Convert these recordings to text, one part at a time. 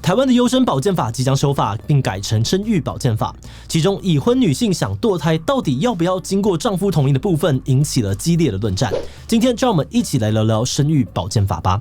台湾的优生保健法即将修法，并改成生育保健法。其中，已婚女性想堕胎到底要不要经过丈夫同意的部分，引起了激烈的论战。今天就让我们一起来聊聊生育保健法吧。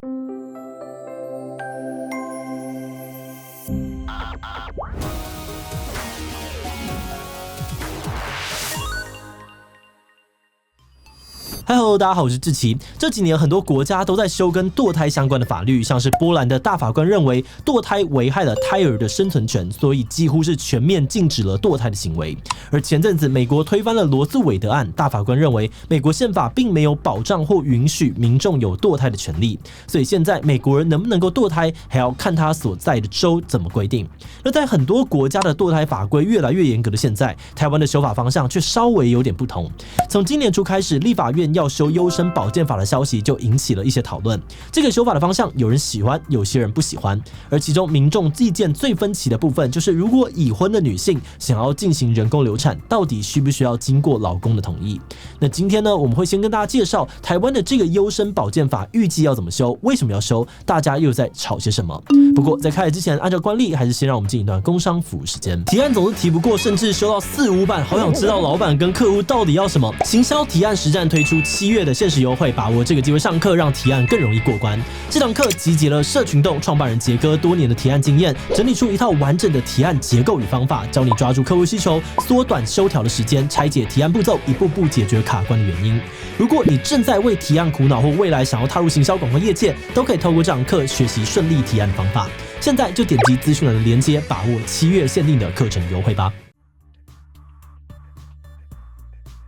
Hello， 大家好，我是志祺。这几年很多国家都在修跟堕胎相关的法律，像是波兰的大法官认为堕胎危害了胎儿的生存权，所以几乎是全面禁止了堕胎的行为。而前阵子美国推翻了罗斯韦德案，大法官认为美国宪法并没有保障或允许民众有堕胎的权利，所以现在美国人能不能够堕胎，还要看他所在的州怎么规定。那在很多国家的堕胎法规越来越严格的现在，台湾的修法方向却稍微有点不同。从今年初开始，立法院要修优生保健法的消息就引起了一些讨论。这个修法的方向，有人喜欢，有些人不喜欢。而其中民众意见最分歧的部分，就是如果已婚的女性想要进行人工流产，到底需不需要经过老公的同意？那今天呢，我们会先跟大家介绍台湾的这个优生保健法预计要怎么修，为什么要修，大家又在吵些什么。不过在开始之前，按照惯例，还是先让我们进一段工商服务时间。提案总是提不过，甚至修到4、5版，好想知道老板跟客户到底要什么。行销提案实战推出7月的限时优惠，把握这个机会上课，让提案更容易过关。这堂课集结了社群洞创办人杰哥多年的提案经验，整理出一套完整的提案结构与方法，教你抓住客户需求，缩短修条的时间，拆解提案步骤，一步步解决卡关的原因。如果你正在为提案苦恼，或未来想要踏入行销广告业界，都可以透过这堂课学习顺利提案的方法。现在就点击资讯栏的连结，把握7月限定的课程优惠吧。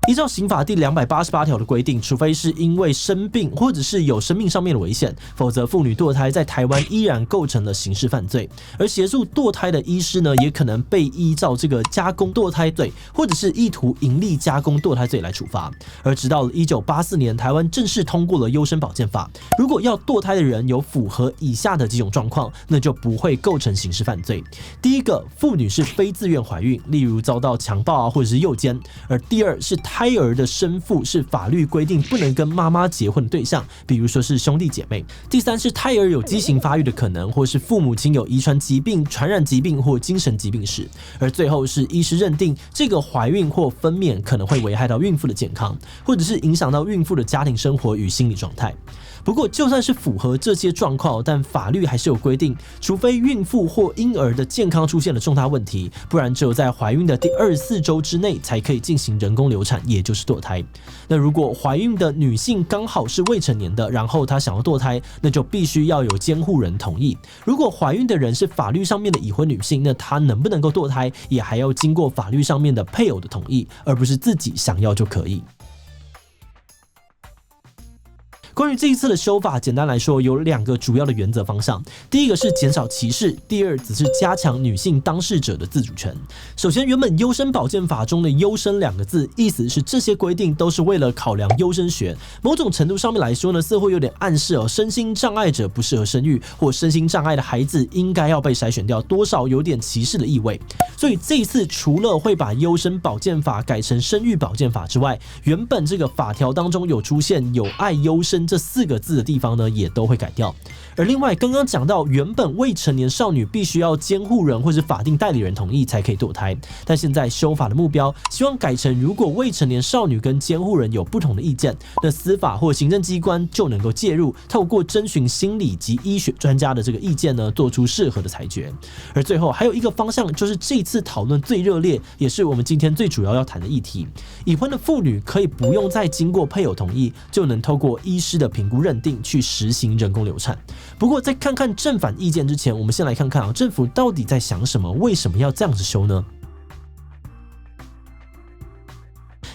依照刑法第288条的规定，除非是因为生病或者是有生命上面的危险，否则妇女堕胎在台湾依然构成了刑事犯罪。而协助堕胎的医师呢，也可能被依照这个加工堕胎罪或者是意图盈利加工堕胎罪来处罚。而直到了1984年，台湾正式通过了优生保健法，如果要堕胎的人有符合以下的几种状况，那就不会构成刑事犯罪。第一个，妇女是非自愿怀孕，例如遭到强暴啊，或者是诱奸。而第二是胎儿的生父是法律规定不能跟妈妈结婚的对象，比如说是兄弟姐妹。第三是胎儿有畸形发育的可能，或是父母亲有遗传疾病、传染疾病或精神疾病史。而最后是医师认定这个怀孕或分娩可能会危害到孕妇的健康，或者是影响到孕妇的家庭生活与心理状态。不过，就算是符合这些状况，但法律还是有规定，除非孕妇或婴儿的健康出现了重大问题，不然只有在怀孕的第24周之内才可以进行人工流产，也就是堕胎。那如果怀孕的女性刚好是未成年的，然后她想要堕胎，那就必须要有监护人同意。如果怀孕的人是法律上面的已婚女性，那她能不能够堕胎，也还要经过法律上面的配偶的同意，而不是自己想要就可以。关于这一次的修法，简单来说有2个主要的原则方向。第一个是减少歧视，第二则是加强女性当事者的自主权。首先，原本优生保健法中的优生2个字，意思是这些规定都是为了考量优生学。某种程度上面来说呢，似乎有点暗示身心障碍者不适合生育，或身心障碍的孩子应该要被筛选掉，多少有点歧视的意味。所以这一次除了会把优生保健法改成生育保健法之外，原本这个法条当中有出现有爱优生这4个字的地方呢，也都会改掉。而另外，刚刚讲到原本未成年少女必须要监护人或是法定代理人同意才可以堕胎，但现在修法的目标希望改成，如果未成年少女跟监护人有不同的意见，那司法或行政机关就能够介入，透过征询心理及医学专家的这个意见呢，做出适合的裁决。而最后还有一个方向，就是这次讨论最热烈，也是我们今天最主要要谈的议题：已婚的妇女可以不用再经过配偶同意，就能透过医师的评估认定去实行人工流产。不过在看看正反意见之前，我们先来看看政府到底在想什么，为什么要这样子修呢？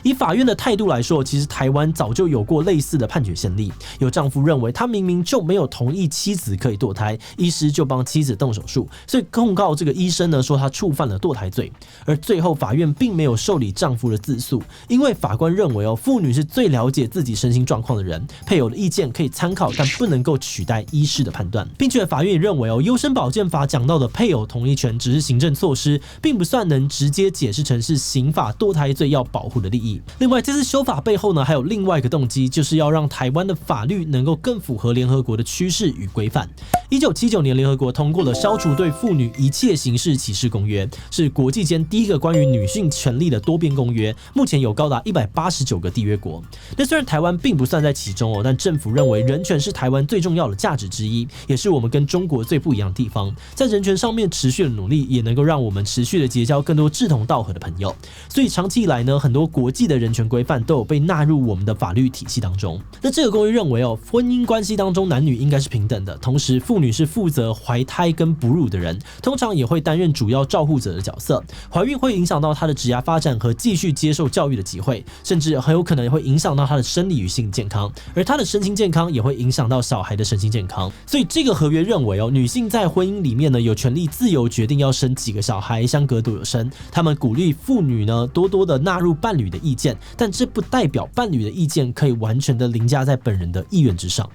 以法院的态度来说，其实台湾早就有过类似的判决先例。有丈夫认为他明明就没有同意妻子可以堕胎，医师就帮妻子动手术，所以控告这个医生呢，说他触犯了堕胎罪。而最后法院并没有受理丈夫的自诉，因为法官认为妇女是最了解自己身心状况的人，配偶的意见可以参考，但不能够取代医师的判断。并且法院也认为优生保健法讲到的配偶同意权只是行政措施，并不算能直接解释成是刑法堕胎罪要保护的利益。义。另外，这次修法背后呢，还有另外一个动机，就是要让台湾的法律能够更符合联合国的趋势与规范。1979年，联合国通过了消除对妇女一切形式歧视公约，是国际间第一个关于女性权利的多边公约，目前有高达189个缔约国。那虽然台湾并不算在其中但政府认为人权是台湾最重要的价值之一，也是我们跟中国最不一样的地方。在人权上面持续的努力，也能够让我们持续的结交更多志同道合的朋友。所以长期以来呢，很多国际的人权规范都有被纳入我们的法律体系当中。那这个公约认为婚姻关系当中男女应该是平等的，同时妇女是负责怀胎跟哺乳的人，通常也会担任主要照护者的角色。怀孕会影响到她的职业发展和继续接受教育的机会，甚至很有可能会影响到她的生理与性健康，而她的身心健康也会影响到小孩的身心健康。所以这个合约认为女性在婚姻里面呢，有权利自由决定要生几个小孩，相隔多久生。他们鼓励妇女呢多多的纳入伴侣的意见，但这不代表伴侣的意见可以完全的凌驾在本人的意愿之上。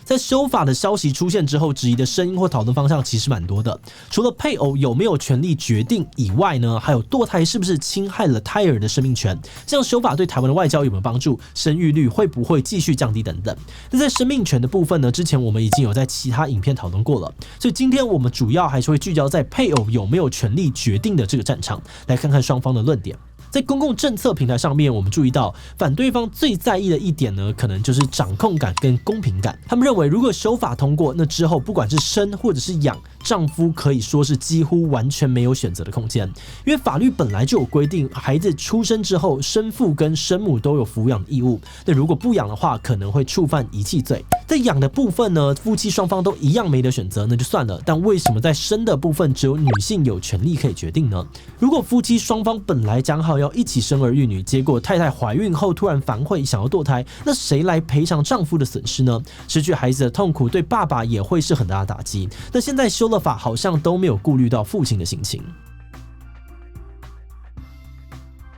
在修法的消息出现之后，质疑的声音或讨论方向其实蛮多的。除了配偶有没有权利决定以外呢，还有堕胎是不是侵害了胎儿的生命权？这样修法对台湾的外交有没有帮助？生育率会不会继续降低等等？那在生命权的部分呢，之前我们已经有在其他影片讨论过了，所以今天我们主要还是会聚焦在配偶有没有权利决定的这个战场，来看看双方的论点。在公共政策平台上面，我们注意到反对方最在意的一点呢，可能就是掌控感跟公平感。他们认为，如果修法通过，那之后不管是生或者是养，丈夫可以说是几乎完全没有选择的空间，因为法律本来就有规定，孩子出生之后，生父跟生母都有抚养义务。那如果不养的话，可能会触犯遗弃罪。在养的部分呢，夫妻双方都一样没得选择，那就算了。但为什么在生的部分只有女性有权利可以决定呢？如果夫妻双方本来讲好要一起生儿育女，结果太太怀孕后突然反悔想要堕胎，那谁来赔偿丈夫的损失呢？失去孩子的痛苦对爸爸也会是很大的打击。那现在修了法，好像都没有顾虑到父亲的心情。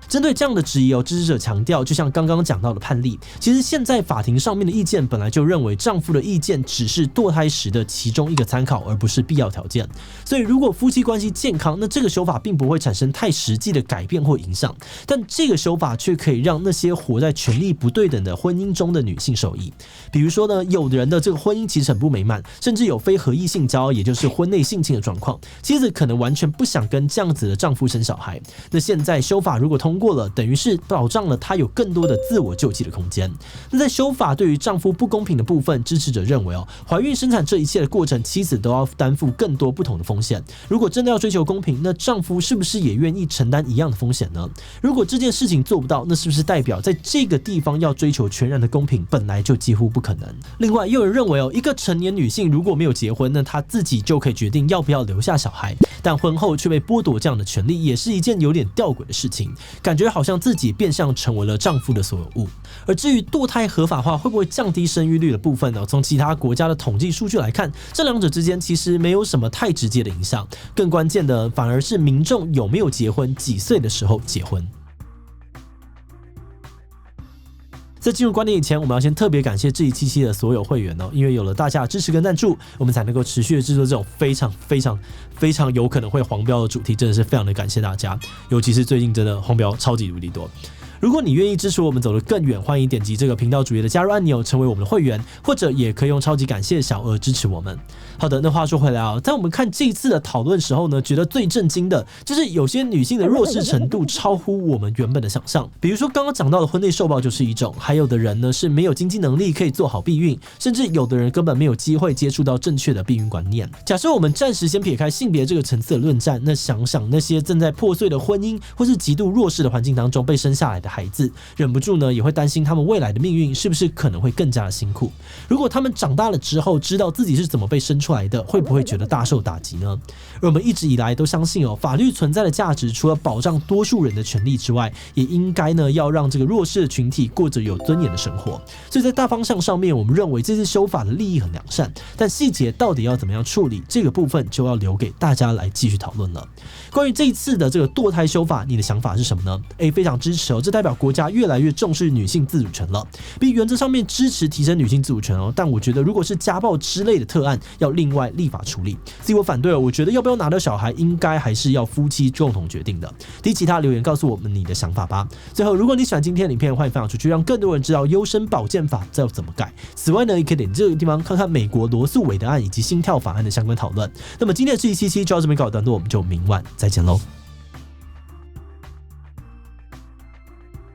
针对这样的质疑支持者强调，就像刚刚讲到的判例，其实现在法庭上面的意见本来就认为丈夫的意见只是堕胎时的其中一个参考，而不是必要条件。所以如果夫妻关系健康，那这个修法并不会产生太实际的改变或影响，但这个修法却可以让那些活在权力不对等的婚姻中的女性受益。比如说呢，有的人的这个婚姻其实很不美满，甚至有非合意性交，也就是婚内性侵的状况，妻子可能完全不想跟这样子的丈夫生小孩。那现在修法如果通过了，等于是保障了她有更多的自我救济的空间。那在修法对于丈夫不公平的部分，支持者认为怀孕生产这一切的过程，妻子都要担负更多不同的风险。如果真的要追求公平，那丈夫是不是也愿意承担一样的风险呢？如果这件事情做不到，那是不是代表在这个地方要追求全然的公平，本来就几乎不可能？另外，又有人认为一个成年女性如果没有结婚，那她自己就可以决定要不要留下小孩，但婚后却被剥夺这样的权利，也是一件有点吊诡的事情，感觉好像自己变相成为了丈夫的所有物。而至于堕胎合法化会不会降低生育率的部分呢？从其他国家的统计数据来看，这两者之间其实没有什么太直接的影响，更关键的反而是民众有没有结婚，几岁的时候结婚。在进入观点以前，我们要先特别感谢志祺七七的所有会员因为有了大家的支持跟赞助，我们才能够持续的制作这种非常有可能会黄标的主题，真的是非常的感谢大家，尤其是最近真的黄标超级无敌多。如果你愿意支持我们走得更远，欢迎点击这个频道主页的加入按钮，成为我们的会员，或者也可以用超级感谢小额支持我们。好的，那话说回来在我们看这一次的讨论时候呢，觉得最震惊的就是有些女性的弱势程度超乎我们原本的想象。比如说刚刚讲到的婚内受暴就是一种，还有的人呢是没有经济能力可以做好避孕，甚至有的人根本没有机会接触到正确的避孕观念。假设我们暂时先撇开性别这个层次的论战，那想想那些正在破碎的婚姻或是极度弱势的环境当中被生下来的孩子，忍不住呢也会担心他们未来的命运是不是可能会更加的辛苦。如果他们长大了之后知道自己是怎么被生出来的，会不会觉得大受打击呢？而我们一直以来都相信法律存在的价值除了保障多数人的权利之外，也应该呢要让这个弱势的群体过着有尊严的生活。所以在大方向上面，我们认为这次修法的利益很良善，但细节到底要怎么样处理，这个部分就要留给大家来继续讨论了。关于这一次的这个堕胎修法，你的想法是什么呢？非常支持这代表国家越来越重视女性自主权了。比原则上面支持提升女性自主权哦，但我觉得如果是家暴之类的特案，要另外立法处理。所以我反对了，我觉得要不要拿到小孩，应该还是要夫妻共同决定的。提其他留言告诉我们你的想法吧。最后，如果你喜欢今天的影片，欢迎分享出去，让更多人知道优生保健法要怎么改。此外呢，也可以点这个地方看看美国罗素韦德案以及心跳法案的相关讨论。那么今天的这一期就到这边告一段落，我们就明晚再见喽。